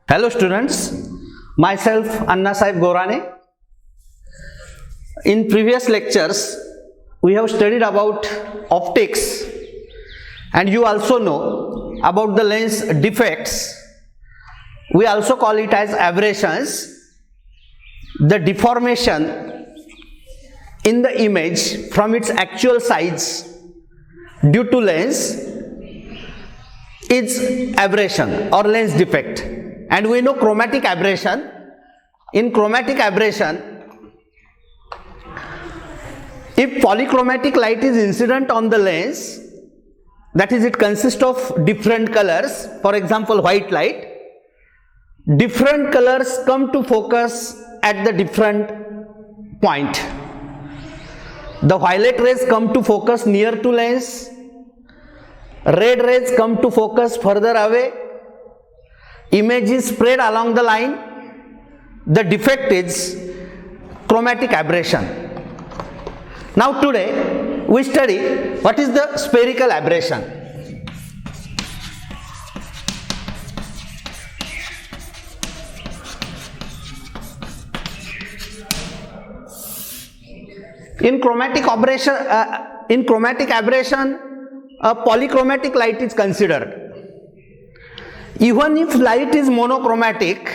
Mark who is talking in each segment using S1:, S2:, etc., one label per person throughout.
S1: Hello students, myself Anna Sahib Gorane. In previous lectures, we have studied about optics and you also know about the lens defects. We also call it as aberrations, the deformation in the image from its actual size due to lens is aberration or lens defect. And we know chromatic aberration. In chromatic aberration, if polychromatic light is incident on the lens, that is, it consists of different colors, for example white light, different colors come to focus at the different point. The violet rays come to focus near to lens, red rays come to focus further away, image is spread along the line. The defect is chromatic aberration. Now today we study what is the spherical aberration. In chromatic aberration, a polychromatic light is considered. Even if light is monochromatic,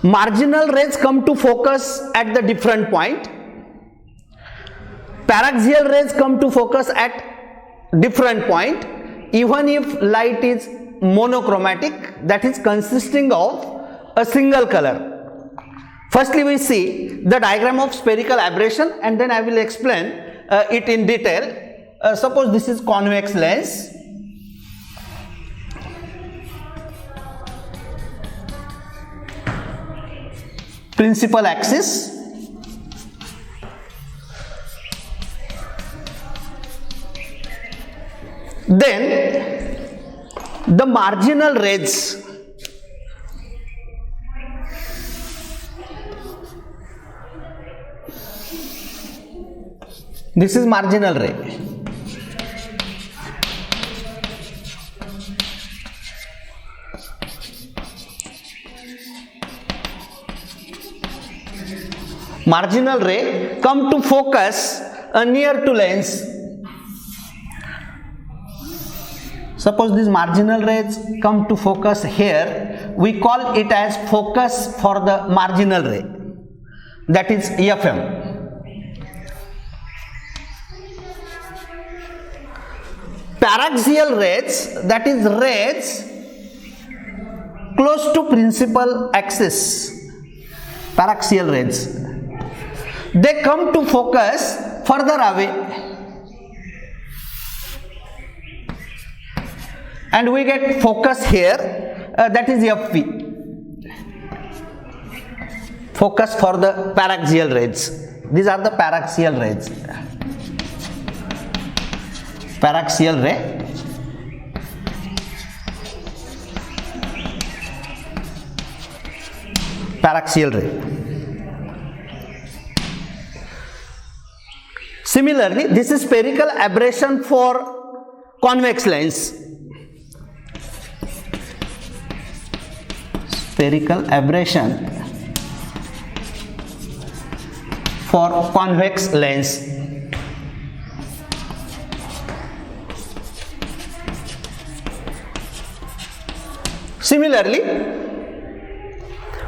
S1: marginal rays come to focus at the different point, paraxial rays come to focus at different point, even if light is monochromatic, that is consisting of a single color. Firstly, we see the diagram of spherical aberration and then I will explain it in detail. Suppose this is convex lens. Principal axis, then the marginal rays, this is marginal ray, marginal ray come to focus near to lens. Suppose these marginal rays come to focus here, we call it as focus for the marginal ray, that is FM. Paraxial rays, that is rays close to principal axis, paraxial rays, they come to focus further away and we get focus here, that is FP, focus for the paraxial rays. These are the paraxial rays, paraxial ray, paraxial ray. Similarly, this is spherical aberration for convex lens. Spherical aberration for convex lens. Similarly,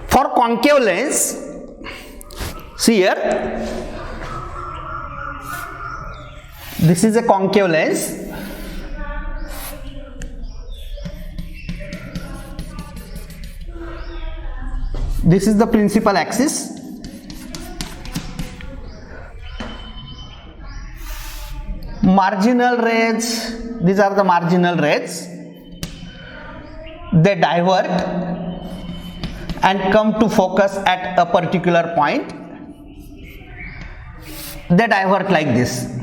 S1: for concave lens, see here, this is a concave lens. This is the principal axis. Marginal rays, these are the marginal rays. They divert and come to focus at a particular point. They divert like this.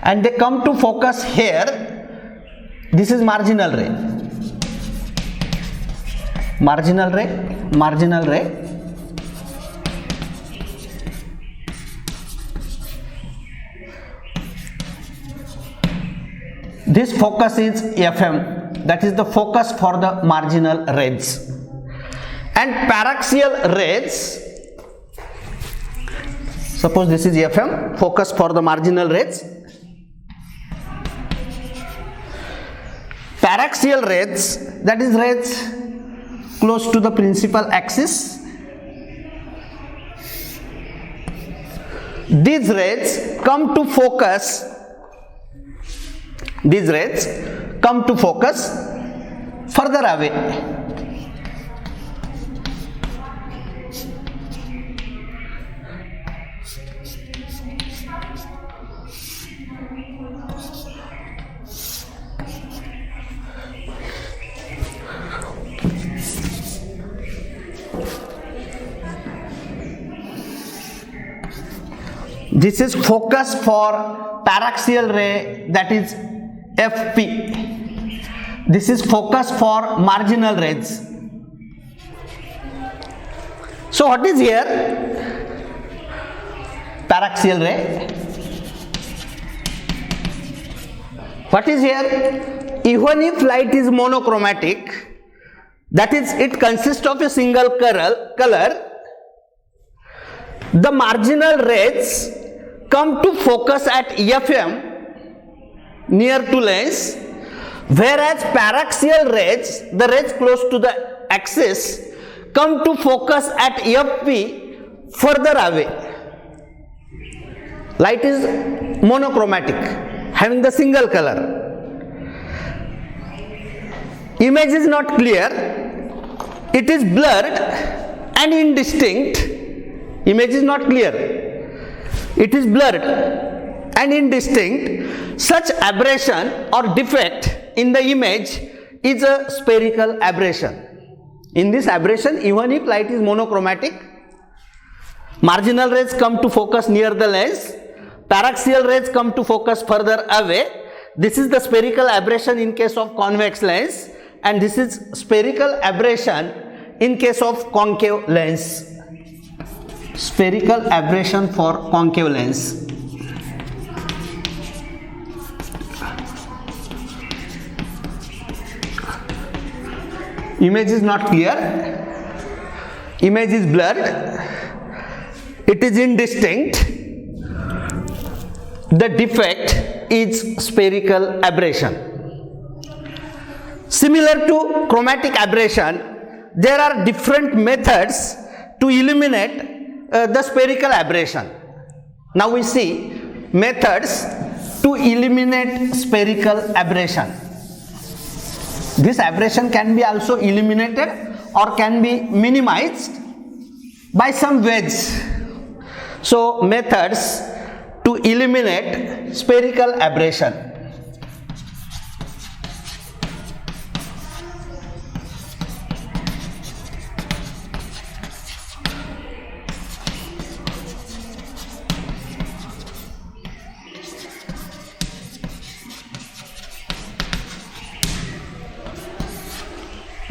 S1: And they come to focus here. This is marginal ray, marginal ray, marginal ray, This focus is FM, that is the focus for the marginal rays, and paraxial rays, suppose this is FM, focus for the marginal rays. Paraxial rays, that is rays close to the principal axis. These rays come to focus. These rays come to focus further away. This is focus for paraxial ray, that is FP. This is focus for marginal rays. So what is here? Paraxial ray. What is here? Even if light is monochromatic, that is, it consists of a single color, the marginal rays come to focus at FM near to lens, whereas paraxial rays, the rays close to the axis, come to focus at FP further away. Light is monochromatic, having the single color. Image is not clear, it is blurred and indistinct. Image is not clear, it is blurred and indistinct. Such aberration or defect in the image is a spherical aberration. In this aberration, even if light is monochromatic, marginal rays come to focus near the lens, paraxial rays come to focus further away. This is the spherical aberration in case of convex lens, and this is spherical aberration in case of concave lens. Spherical aberration for concave lens. Image is not clear, image is blurred, it is indistinct. The defect is spherical aberration. Similar to chromatic aberration, there are different methods to eliminate the spherical aberration. Now we see methods to eliminate spherical aberration. This aberration can be also eliminated or can be minimized by some ways. So methods to eliminate spherical aberration.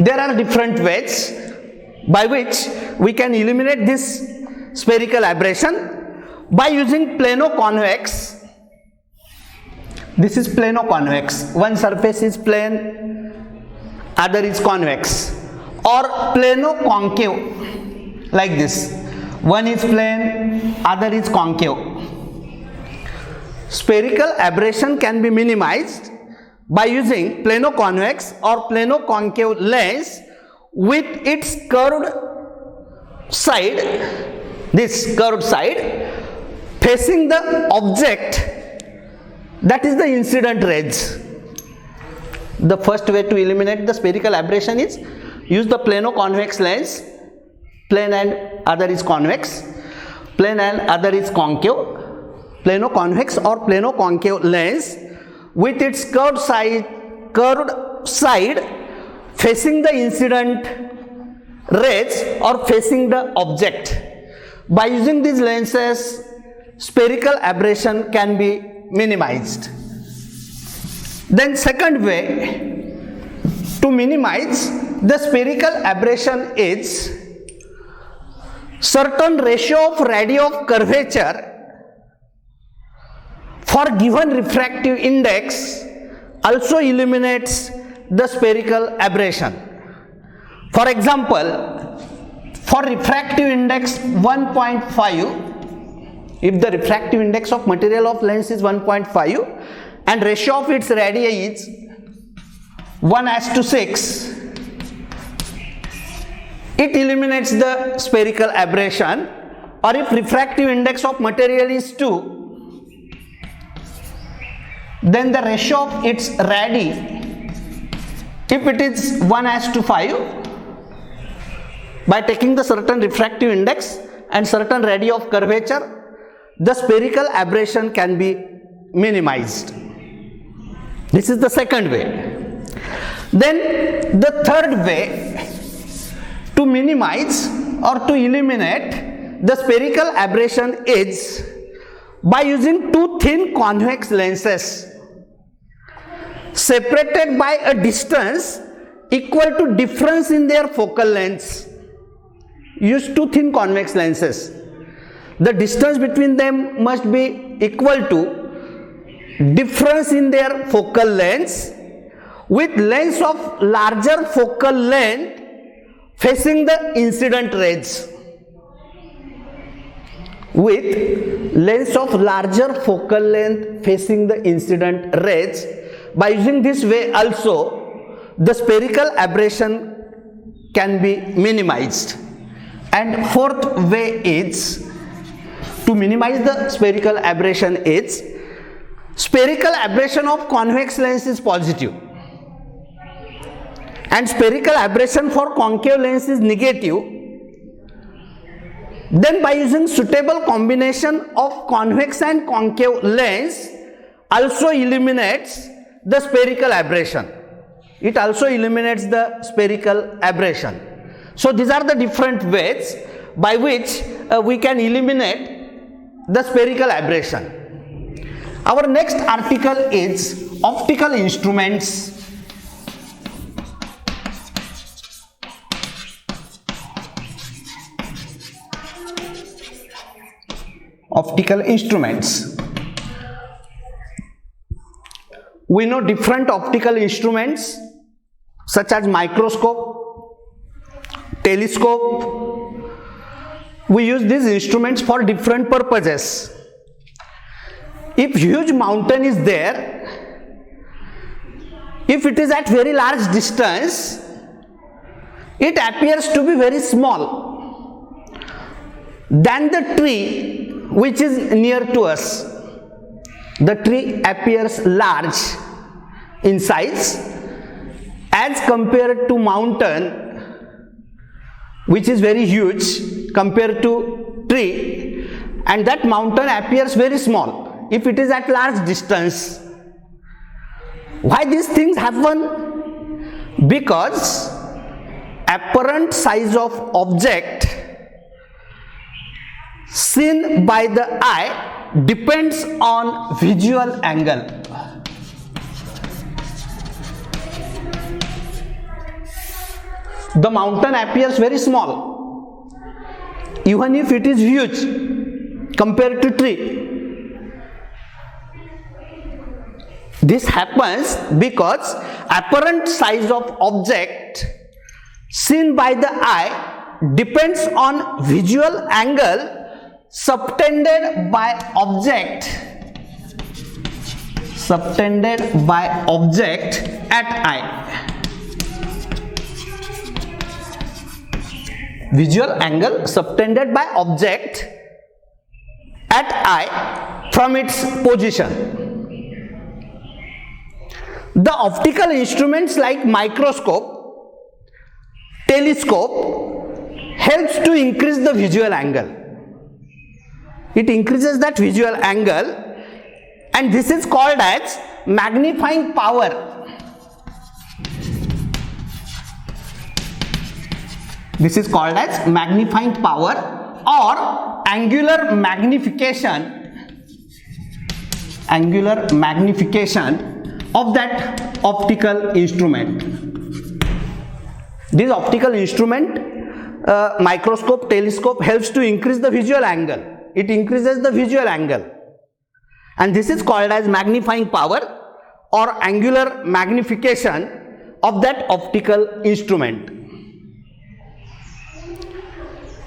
S1: There are different ways by which we can eliminate this spherical aberration by using plano-convex. This is plano-convex. One surface is plane, other is convex, or plano-concave, like this. One is plane, other is concave. Spherical aberration can be minimized by using plano-convex or plano-concave lens with its curved side, this curved side, facing the object, that is the incident rays. The first way to eliminate the spherical aberration is use the plano-convex lens, plane and other is convex, plane and other is concave, plano-convex or plano-concave lens with its curved side facing the incident rays or facing the object. By using these lenses, spherical aberration can be minimized. Then second way to minimize the spherical aberration is certain ratio of radii of curvature for given refractive index also eliminates the spherical aberration. For example, for refractive index 1.5, if the refractive index of material of lens is 1.5 and ratio of its radii is 1:6, it eliminates the spherical aberration. Or if refractive index of material is 2, then the ratio of its radii, if it is 1:5, by taking the certain refractive index and certain radii of curvature, the spherical aberration can be minimized. This is the second way. Then the third way to minimize or to eliminate the spherical aberration is by using two thin convex lenses separated by a distance equal to difference in their focal lengths. Use two thin convex lenses. The distance between them must be equal to difference in their focal lengths, with lens of larger focal length facing the incident rays. With lens of larger focal length facing the incident rays. By using this way also, the spherical aberration can be minimized. And fourth way is to minimize the spherical aberration is spherical aberration of convex lens is positive and spherical aberration for concave lens is negative. Then by using suitable combination of convex and concave lens also eliminates the spherical aberration. It also eliminates the spherical aberration. So these are the different ways by which we can eliminate the spherical aberration. Our next article is optical instruments. Optical instruments. We know different optical instruments such as microscope, telescope. We use these instruments for different purposes. If huge mountain is there, if it is at very large distance, it appears to be very small than the tree which is near to us. The tree appears large in size as compared to mountain which is very huge compared to tree, and that mountain appears very small if it is at large distance. Why these things happen? Because apparent size of object seen by the eye depends on visual angle. The mountain appears very small even if it is huge compared to tree. This happens because apparent size of object seen by the eye depends on visual angle subtended by object at eye. Visual angle subtended by object at eye from its position. The optical instruments like microscope, telescope helps to increase the visual angle. It increases that visual angle, and this is called as magnifying power. This is called as magnifying power or angular magnification of that optical instrument. This optical instrument, microscope, telescope, helps to increase the visual angle. It increases the visual angle, and this is called as magnifying power or angular magnification of that optical instrument.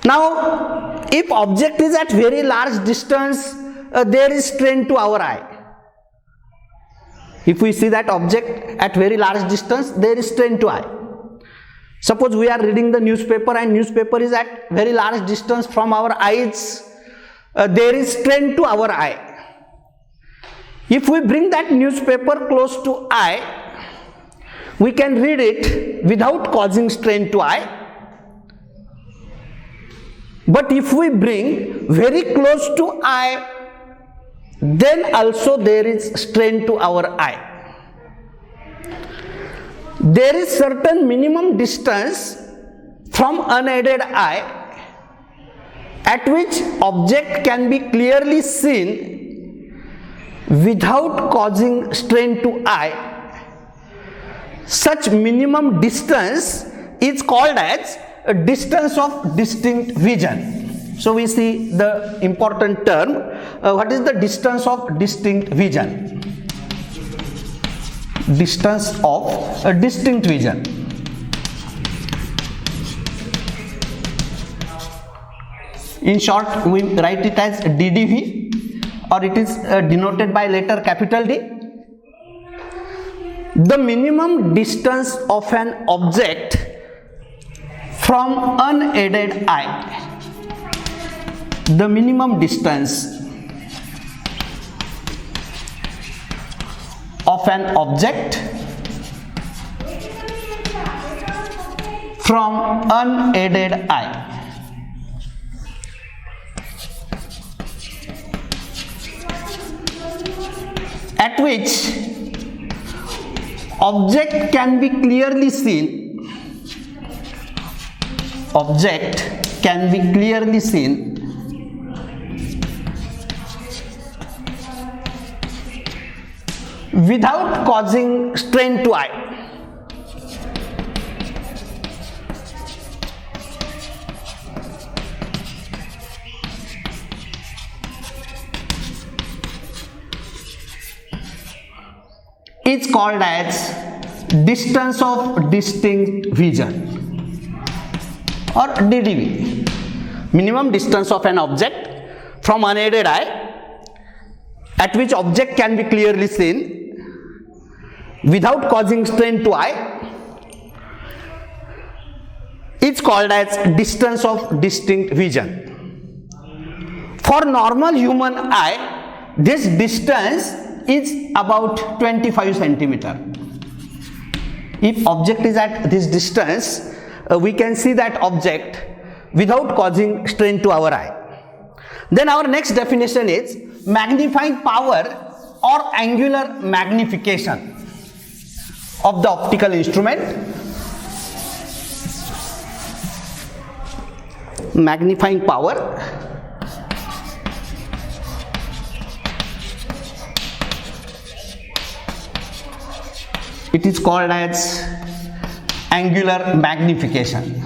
S1: Now, if object is at very large distance, there is strain to our eye. If we see that object at very large distance, there is strain to eye. Suppose we are reading the newspaper and newspaper is at very large distance from our eyes, there is strain to our eye. If we bring that newspaper close to eye, we can read it without causing strain to eye. But if we bring very close to eye, then also there is strain to our eye. There is certain minimum distance from unaided eye at which object can be clearly seen without causing strain to eye. Such minimum distance is called as a distance of distinct vision. So we see the important term. What is the distance of distinct vision? Distance of a distinct vision. In short, we write it as DDV, or it is denoted by letter capital D. The minimum distance of an object from unaided eye. The minimum distance of an object from unaided eye. At which object can be clearly seen. Object can be clearly seen without causing strain to eye. It's called as distance of distinct vision, or DDV. Minimum distance of an object from unaided eye at which object can be clearly seen without causing strain to eye. It's called as distance of distinct vision. For normal human eye, this distance is about 25 centimeter. If object is at this distance, we can see that object without causing strain to our eye. Then our next definition is magnifying power or angular magnification of the optical instrument. Magnifying power it is called as angular magnification.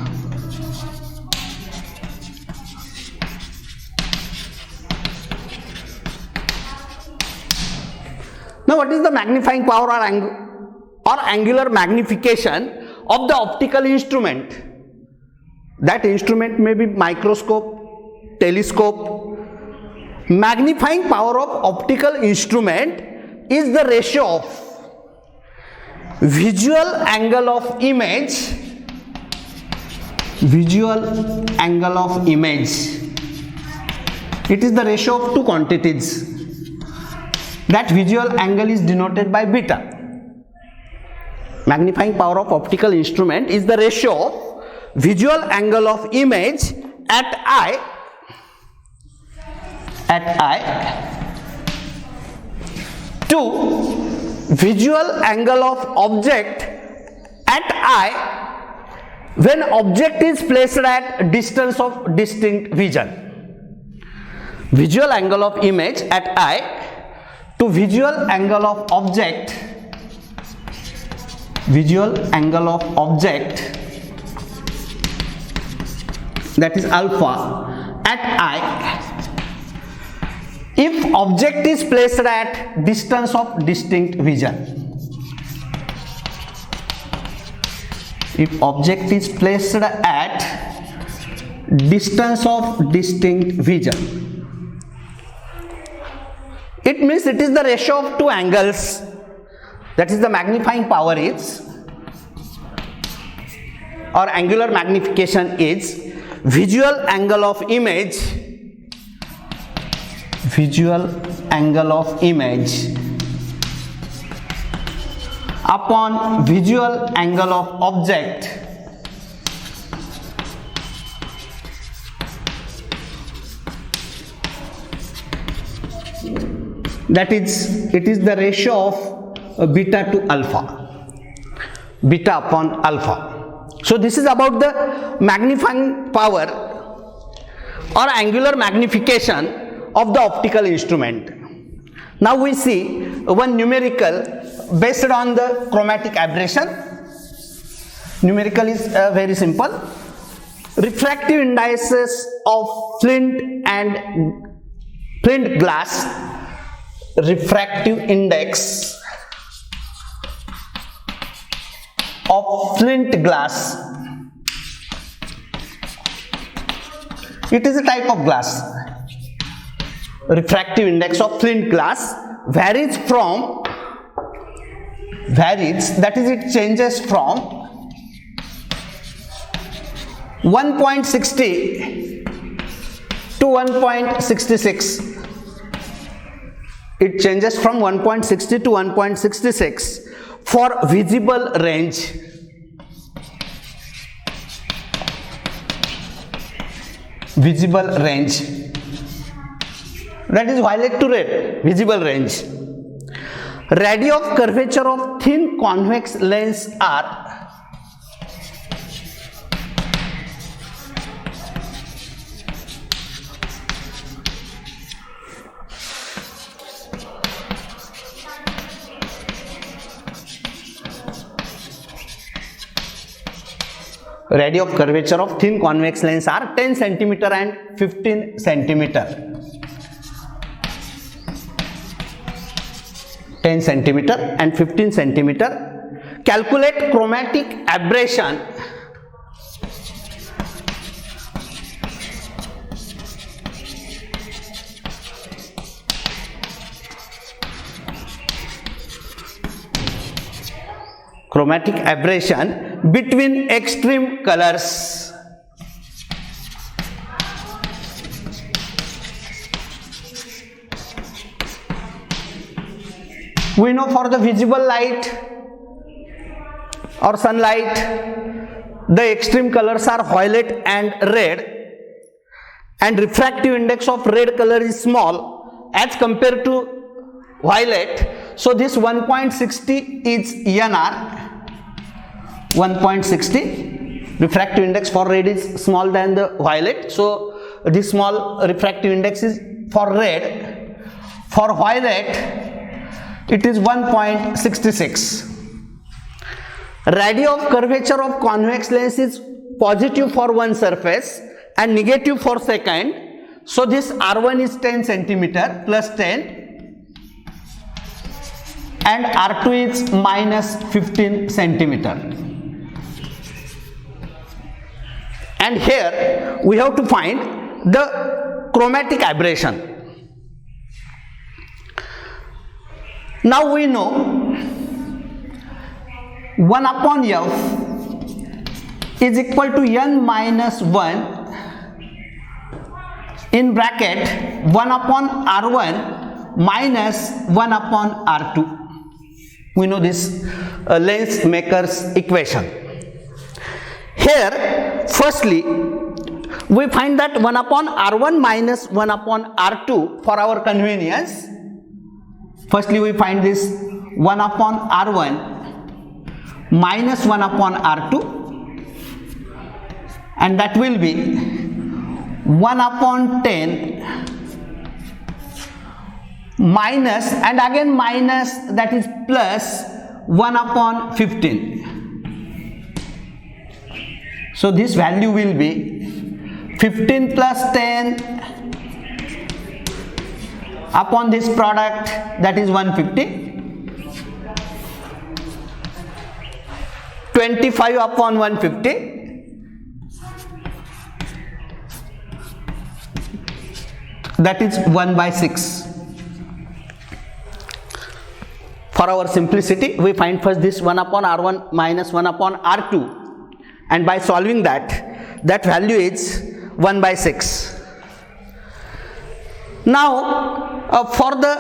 S1: Now, what is the magnifying power or angular magnification of the optical instrument? That instrument may be microscope, telescope. Magnifying power of optical instrument is the ratio of visual angle of image, it is the ratio of two quantities. That visual angle is denoted by beta. Magnifying power of optical instrument is the ratio of visual angle of image at eye to visual angle of object at eye when object is placed at distance of distinct vision. Visual angle of image at eye to visual angle of object, that is alpha at eye if object is placed at distance of distinct vision. if object is placed at distance of distinct vision, it means it is the ratio of two angles, that is the magnifying power is, or angular magnification is visual angle of image upon visual angle of object that is, it is the ratio of beta to alpha, beta upon alpha. So this is about the magnifying power or angular magnification of the optical instrument. Now we see one numerical based on the chromatic aberration. Numerical is very simple. Refractive indices of flint glass, refractive index of flint glass, it is a type of glass. Refractive index of flint glass varies, that is, it changes from 1.60 to 1.66. It changes from 1.60 to 1.66 for visible range. That is violet to red, visible range. Radii of curvature of thin convex lens are radii of curvature of thin convex lens are 10 cm and 15 cm. 10 cm and 15 cm. Calculate chromatic aberration between extreme colors. We know for the visible light or sunlight, the extreme colors are violet and red, and refractive index of red color is small as compared to violet. So this 1.60 is NR. 1.60 refractive index for red is small than the violet, so this small refractive index is for red. For violet it is 1.66. Radii of curvature of convex lens is positive for one surface and negative for second, so this R1 is 10 cm plus 10 and R2 is minus 15 cm. And here we have to find the chromatic aberration. Now we know 1 upon F is equal to N minus 1 in bracket 1 upon R1 minus 1 upon R2. We know this lens maker's equation. Here firstly we find that 1 upon R1 minus 1 upon R2 for our convenience. Firstly we find this 1 upon R1 minus 1 upon R2, and that will be 1 upon 10 minus, and again minus, that is plus 1 upon 15. So this value will be 15 plus 10 upon this product, that is 150, 25 upon 150. That is 1 by 6. For our simplicity, we find first this 1 upon R1 minus 1 upon R2, and by solving that value is 1 by 6. Now for the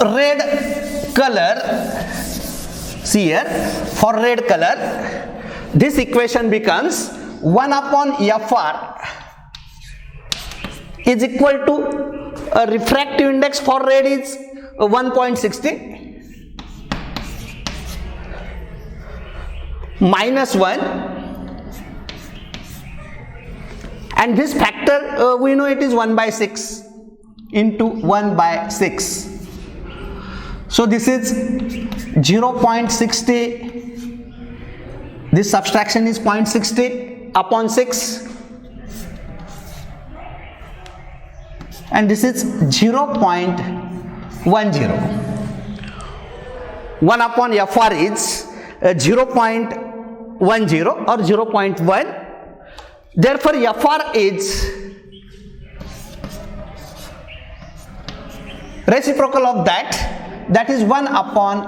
S1: red color, see here, for red color, this equation becomes 1 upon FR is equal to a refractive index for red is 1.60 minus 1, and this factor we know it is 1 by 6 into 1 by 6. So this is 0.60, this subtraction is 0.60 upon 6, and this is 0.10. 1 upon FR is 0.10 or 0.1. Therefore FR is reciprocal of that is 1 upon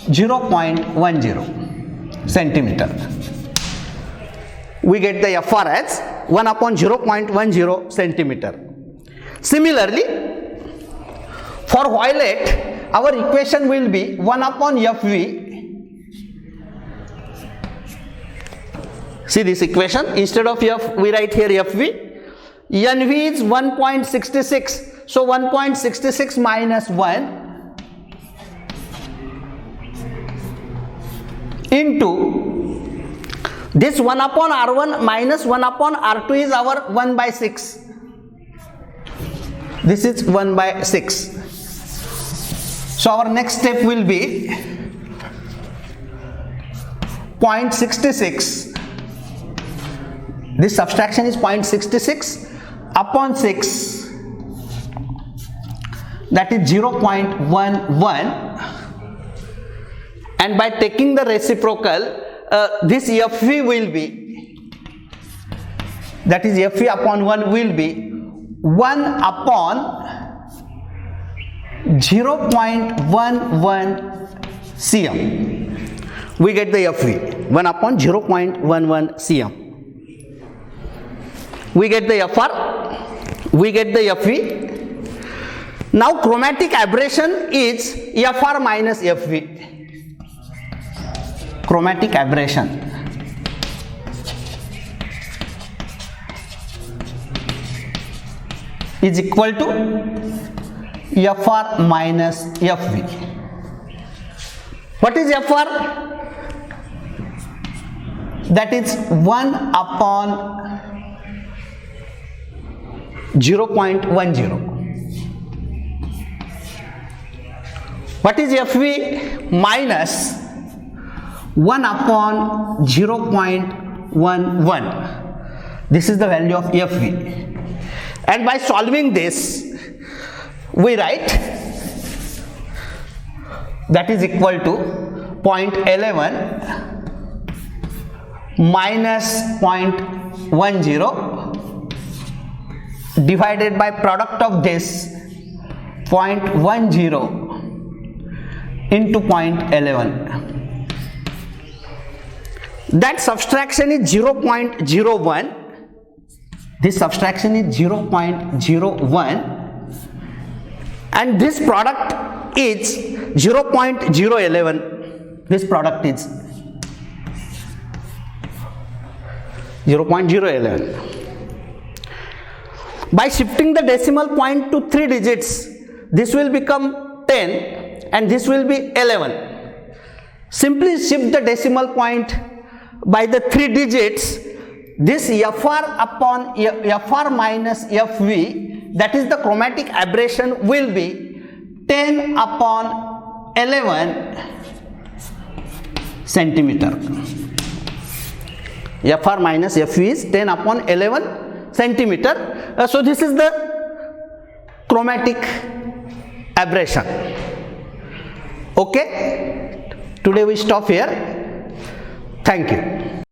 S1: 0.10 centimeter. We get the FR as 1 upon 0.10 centimeter. Similarly, for violet, our equation will be 1 upon FV. See this equation, instead of F, we write here FV. NV is 1.66. So 1.66 minus 1 into this 1 upon R1 minus 1 upon R2 is our 1 by 6. This is 1 by 6. So our next step will be 0.66. This subtraction is 0.66 upon 6, that is 0.11, and by taking the reciprocal, this FV will be, that is FV upon 1 will be 1 upon 0.11 cm. We get the FV 1 upon 0.11 cm. We get the FR, we get the FV. Now chromatic aberration is FR minus FV. Chromatic aberration is equal to FR minus FV. What is FR? That is 1 upon 0.10. What is FV? Minus 1 upon 0.11. This is the value of FV. And by solving this, we write that is equal to 0.11 minus 0.10 divided by product of this 0.10 into 0.11. That subtraction is 0.01. This subtraction is 0.01, and this product is 0.011. This product is 0.011. By shifting the decimal point to 3 digits, this will become 10 and this will be 11. Simply shift the decimal point by the 3 digits. This FR upon FR minus FV, that is the chromatic aberration, will be 10 upon 11 centimeter. FR minus FV is 10 upon 11 centimeter. So this is the chromatic aberration. Okay, today we stop here. Thank you.